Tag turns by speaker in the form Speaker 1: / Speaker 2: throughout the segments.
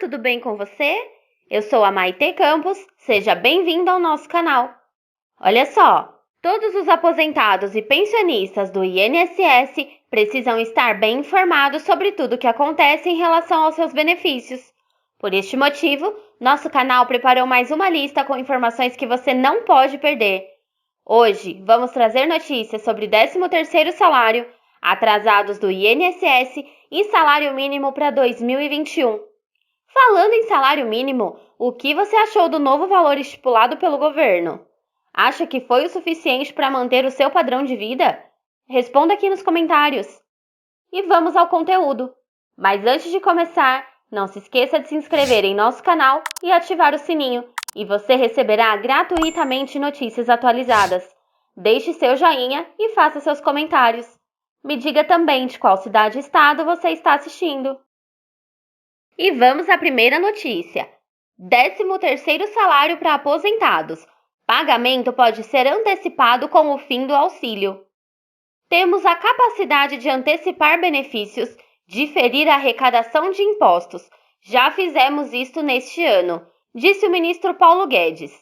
Speaker 1: tudo bem com você? Eu sou a Maite Campos, seja bem-vindo ao nosso canal. Olha só, todos os aposentados e pensionistas do INSS precisam estar bem informados sobre tudo o que acontece em relação aos seus benefícios. Por este motivo, nosso canal preparou mais uma lista com informações que você não pode perder. Hoje, vamos trazer notícias sobre 13º salário, atrasados do INSS e salário mínimo para 2021. Falando em salário mínimo, o que você achou do novo valor estipulado pelo governo? Acha que foi o suficiente para manter o seu padrão de vida? Responda aqui nos comentários. E vamos ao conteúdo. Mas antes de começar, não se esqueça de se inscrever em nosso canal e ativar o sininho, e você receberá gratuitamente notícias atualizadas. Deixe seu joinha e faça seus comentários. Me diga também de qual cidade e estado você está assistindo. E vamos à primeira notícia. 13º salário para aposentados. Pagamento pode ser antecipado com o fim do auxílio. Temos a capacidade de antecipar benefícios, diferir a arrecadação de impostos. Já fizemos isto neste ano, disse o ministro Paulo Guedes.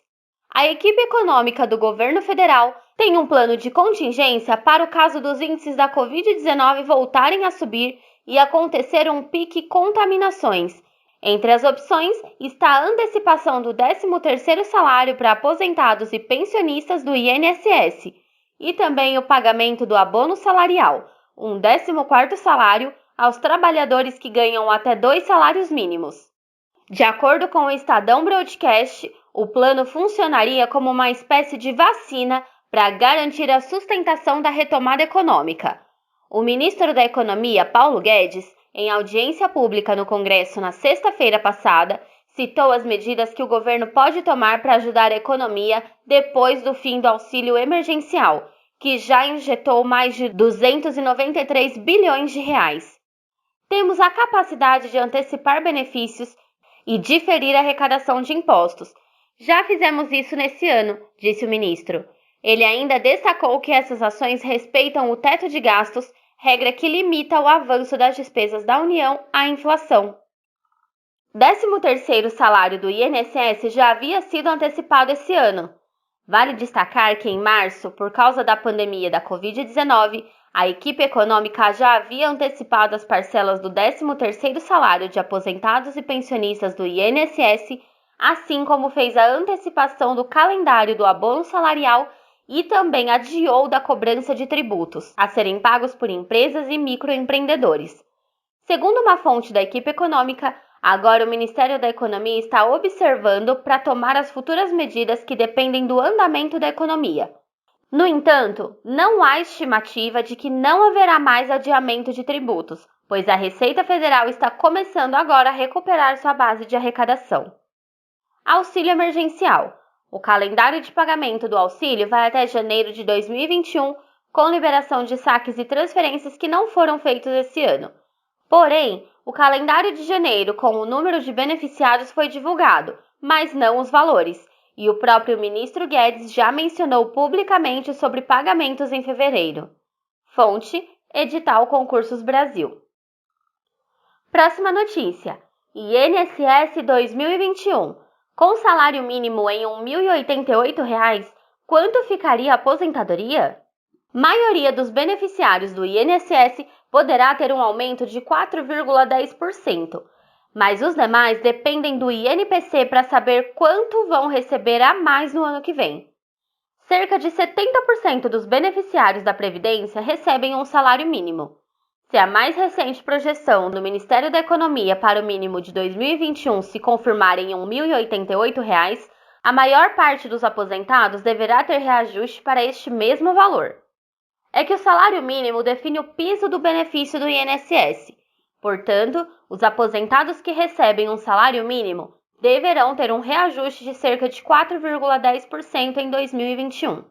Speaker 1: A equipe econômica do governo federal tem um plano de contingência para o caso dos índices da Covid-19 voltarem a subir e acontecer um pique contaminações. Entre as opções está a antecipação do 13º salário para aposentados e pensionistas do INSS e também o pagamento do abono salarial, um 14º salário aos trabalhadores que ganham até 2 salários mínimos. De acordo com o Estadão Broadcast, o plano funcionaria como uma espécie de vacina para garantir a sustentação da retomada econômica. O ministro da Economia, Paulo Guedes, em audiência pública no Congresso na sexta-feira passada, citou as medidas que o governo pode tomar para ajudar a economia depois do fim do auxílio emergencial, que já injetou mais de 293 bilhões de reais. Temos a capacidade de antecipar benefícios e diferir a arrecadação de impostos. Já fizemos isso nesse ano, disse o ministro. Ele ainda destacou que essas ações respeitam o teto de gastos, regra que limita o avanço das despesas da União à inflação. 13º salário do INSS já havia sido antecipado esse ano. Vale destacar que em março, por causa da pandemia da Covid-19, a equipe econômica já havia antecipado as parcelas do 13º salário de aposentados e pensionistas do INSS, assim como fez a antecipação do calendário do abono salarial e também adiou da cobrança de tributos, a serem pagos por empresas e microempreendedores. Segundo uma fonte da equipe econômica, agora o Ministério da Economia está observando para tomar as futuras medidas que dependem do andamento da economia. No entanto, não há estimativa de que não haverá mais adiamento de tributos, pois a Receita Federal está começando agora a recuperar sua base de arrecadação. Auxílio emergencial. O calendário de pagamento do auxílio vai até janeiro de 2021, com liberação de saques e transferências que não foram feitos esse ano. Porém, o calendário de janeiro com o número de beneficiados foi divulgado, mas não os valores, e o próprio ministro Guedes já mencionou publicamente sobre pagamentos em fevereiro. Fonte: Edital Concursos Brasil. Próxima notícia. INSS 2021. Com salário mínimo em R$ 1.088, quanto ficaria a aposentadoria? Maioria dos beneficiários do INSS poderá ter um aumento de 4,10%, mas os demais dependem do INPC para saber quanto vão receber a mais no ano que vem. Cerca de 70% dos beneficiários da Previdência recebem um salário mínimo. Se a mais recente projeção do Ministério da Economia para o mínimo de 2021 se confirmar em R$ 1.088, a maior parte dos aposentados deverá ter reajuste para este mesmo valor. É que o salário mínimo define o piso do benefício do INSS. Portanto, os aposentados que recebem um salário mínimo deverão ter um reajuste de cerca de 4,10% em 2021.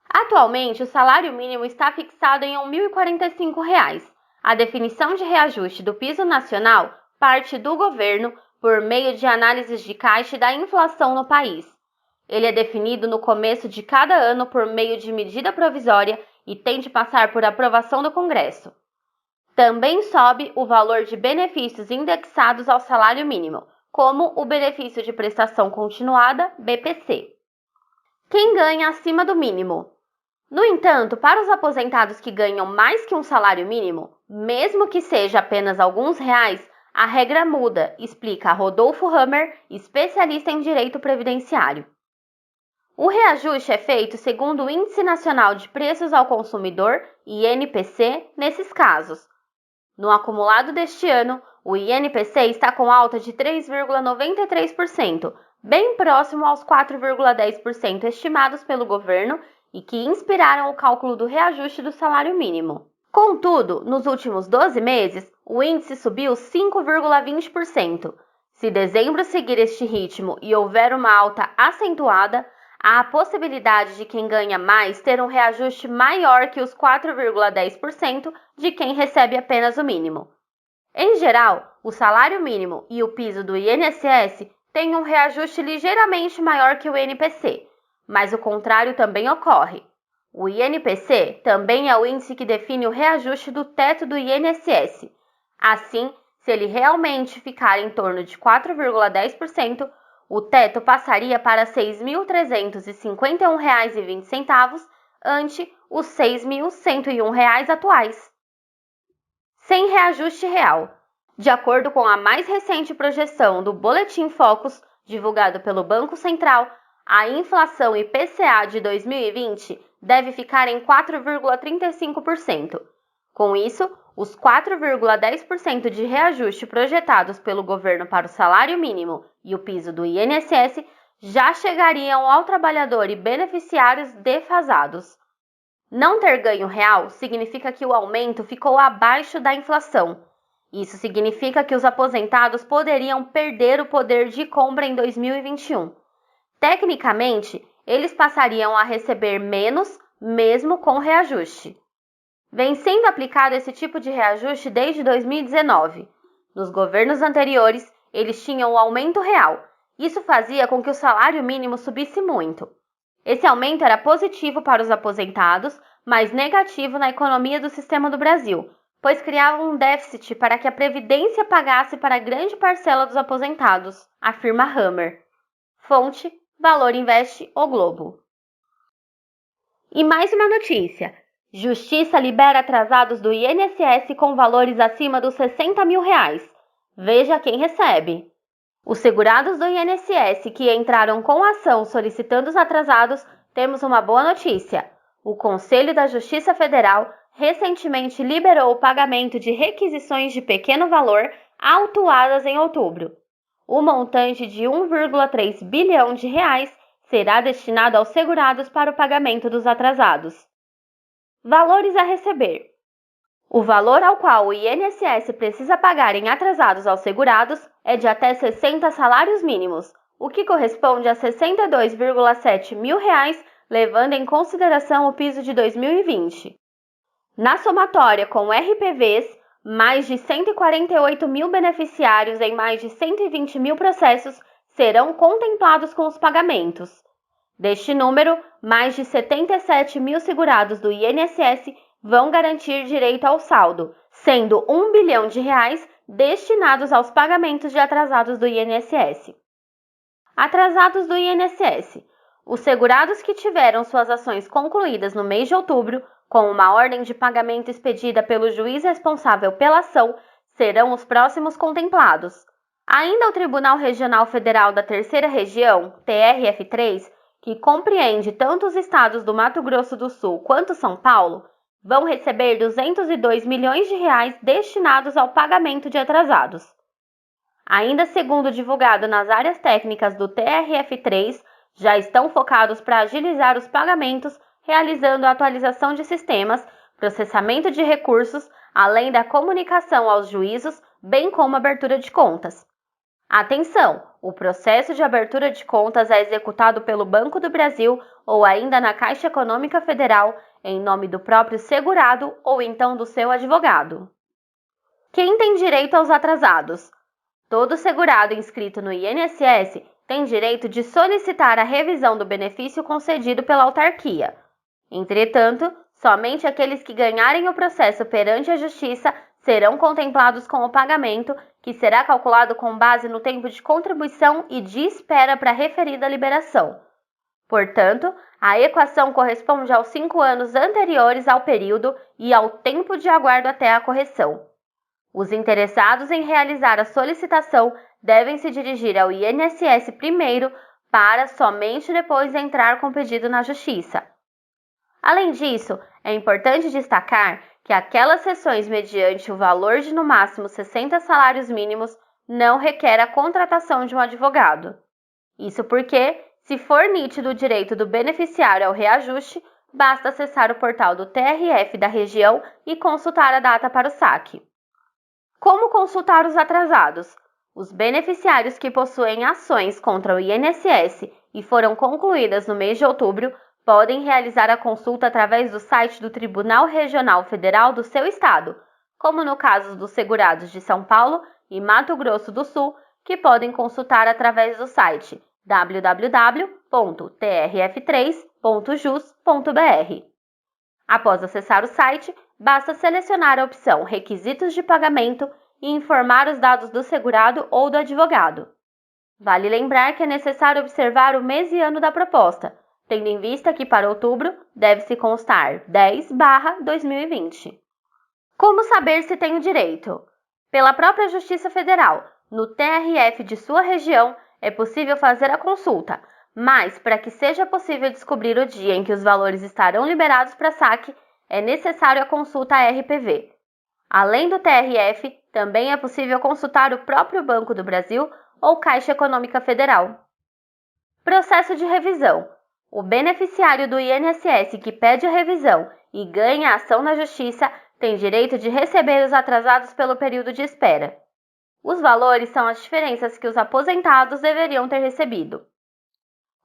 Speaker 1: Atualmente, o salário mínimo está fixado em R$ 1.045. A definição de reajuste do piso nacional parte do governo por meio de análises de caixa da inflação no país. Ele é definido no começo de cada ano por meio de medida provisória e tem de passar por aprovação do Congresso. Também sobe o valor de benefícios indexados ao salário mínimo, como o benefício de prestação continuada, BPC. Quem ganha acima do mínimo? No entanto, para os aposentados que ganham mais que um salário mínimo, mesmo que seja apenas alguns reais, a regra muda, explica Rodolfo Hammer, especialista em direito previdenciário. O reajuste é feito segundo o Índice Nacional de Preços ao Consumidor, INPC, nesses casos. No acumulado deste ano, o INPC está com alta de 3,93%, bem próximo aos 4,10% estimados pelo governo e que inspiraram o cálculo do reajuste do salário mínimo. Contudo, nos últimos 12 meses, o índice subiu 5,20%. Se dezembro seguir este ritmo e houver uma alta acentuada, há a possibilidade de quem ganha mais ter um reajuste maior que os 4,10% de quem recebe apenas o mínimo. Em geral, o salário mínimo e o piso do INSS têm um reajuste ligeiramente maior que o INPC, mas o contrário também ocorre. O INPC também é o índice que define o reajuste do teto do INSS. Assim, se ele realmente ficar em torno de 4,10%, o teto passaria para R$ 6.351,20 ante os R$ 6.101 atuais. Sem reajuste real. De acordo com a mais recente projeção do Boletim Focus, divulgado pelo Banco Central, a inflação IPCA de 2020 deve ficar em 4,35%. Com isso, os 4,10% de reajuste projetados pelo governo para o salário mínimo e o piso do INSS já chegariam ao trabalhador e beneficiários defasados. Não ter ganho real significa que o aumento ficou abaixo da inflação. Isso significa que os aposentados poderiam perder o poder de compra em 2021. Tecnicamente, eles passariam a receber menos, mesmo com reajuste. Vem sendo aplicado esse tipo de reajuste desde 2019. Nos governos anteriores, eles tinham o aumento real. Isso fazia com que o salário mínimo subisse muito. Esse aumento era positivo para os aposentados, mas negativo na economia do sistema do Brasil, pois criava um déficit para que a Previdência pagasse para grande parcela dos aposentados, afirma Hammer. Fonte: Valor Investe, O Globo. E mais uma notícia. Justiça libera atrasados do INSS com valores acima dos R$ 60 mil. Veja quem recebe. Os segurados do INSS que entraram com ação solicitando os atrasados, temos uma boa notícia. O Conselho da Justiça Federal recentemente liberou o pagamento de requisições de pequeno valor autuadas em outubro. O montante de 1,3 bilhão de reais será destinado aos segurados para o pagamento dos atrasados. Valores a receber. O valor ao qual o INSS precisa pagar em atrasados aos segurados é de até 60 salários mínimos, o que corresponde a R$ 62,7 mil, levando em consideração o piso de 2020. Na somatória com RPVs, mais de 148 mil beneficiários em mais de 120 mil processos serão contemplados com os pagamentos. Deste número, mais de 77 mil segurados do INSS vão garantir direito ao saldo, sendo R$ 1 bilhão destinados aos pagamentos de atrasados do INSS. Atrasados do INSS. Os segurados que tiveram suas ações concluídas no mês de outubro, com uma ordem de pagamento expedida pelo juiz responsável pela ação, serão os próximos contemplados. Ainda o Tribunal Regional Federal da Terceira Região, TRF3, que compreende tanto os estados do Mato Grosso do Sul quanto São Paulo, vão receber R$ 202 milhões destinados ao pagamento de atrasados. Ainda segundo divulgado nas áreas técnicas do TRF3, já estão focados para agilizar os pagamentos, realizando a atualização de sistemas, processamento de recursos, além da comunicação aos juízos, bem como abertura de contas. Atenção! O processo de abertura de contas é executado pelo Banco do Brasil ou ainda na Caixa Econômica Federal, em nome do próprio segurado ou então do seu advogado. Quem tem direito aos atrasados? Todo segurado inscrito no INSS tem direito de solicitar a revisão do benefício concedido pela autarquia. Entretanto, somente aqueles que ganharem o processo perante a Justiça serão contemplados com o pagamento, que será calculado com base no tempo de contribuição e de espera para a referida liberação. Portanto, a equação corresponde aos 5 anos anteriores ao período e ao tempo de aguardo até a correção. Os interessados em realizar a solicitação devem se dirigir ao INSS primeiro, para somente depois entrar com o pedido na Justiça. Além disso, é importante destacar que aquelas cessões mediante o valor de no máximo 60 salários mínimos não requer a contratação de um advogado. Isso porque, se for nítido o direito do beneficiário ao reajuste, basta acessar o portal do TRF da região e consultar a data para o saque. Como consultar os atrasados? Os beneficiários que possuem ações contra o INSS e foram concluídas no mês de outubro podem realizar a consulta através do site do Tribunal Regional Federal do seu estado, como no caso dos segurados de São Paulo e Mato Grosso do Sul, que podem consultar através do site www.trf3.jus.br. Após acessar o site, basta selecionar a opção Requisitos de Pagamento e informar os dados do segurado ou do advogado. Vale lembrar que é necessário observar o mês e ano da proposta, tendo em vista que para outubro deve-se constar 10/2020. Como saber se tem o direito? Pela própria Justiça Federal, no TRF de sua região, é possível fazer a consulta, mas para que seja possível descobrir o dia em que os valores estarão liberados para saque, é necessário a consulta à RPV. Além do TRF, também é possível consultar o próprio Banco do Brasil ou Caixa Econômica Federal. Processo de revisão. O beneficiário do INSS que pede a revisão e ganha a ação na Justiça tem direito de receber os atrasados pelo período de espera. Os valores são as diferenças que os aposentados deveriam ter recebido.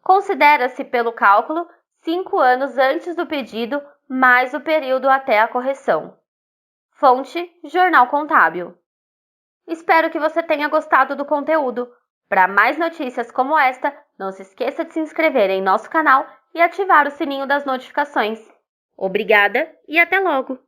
Speaker 1: Considera-se pelo cálculo 5 anos antes do pedido mais o período até a correção. Fonte: Jornal Contábil. Espero que você tenha gostado do conteúdo. Para mais notícias como esta, não se esqueça de se inscrever em nosso canal e ativar o sininho das notificações. Obrigada e até logo!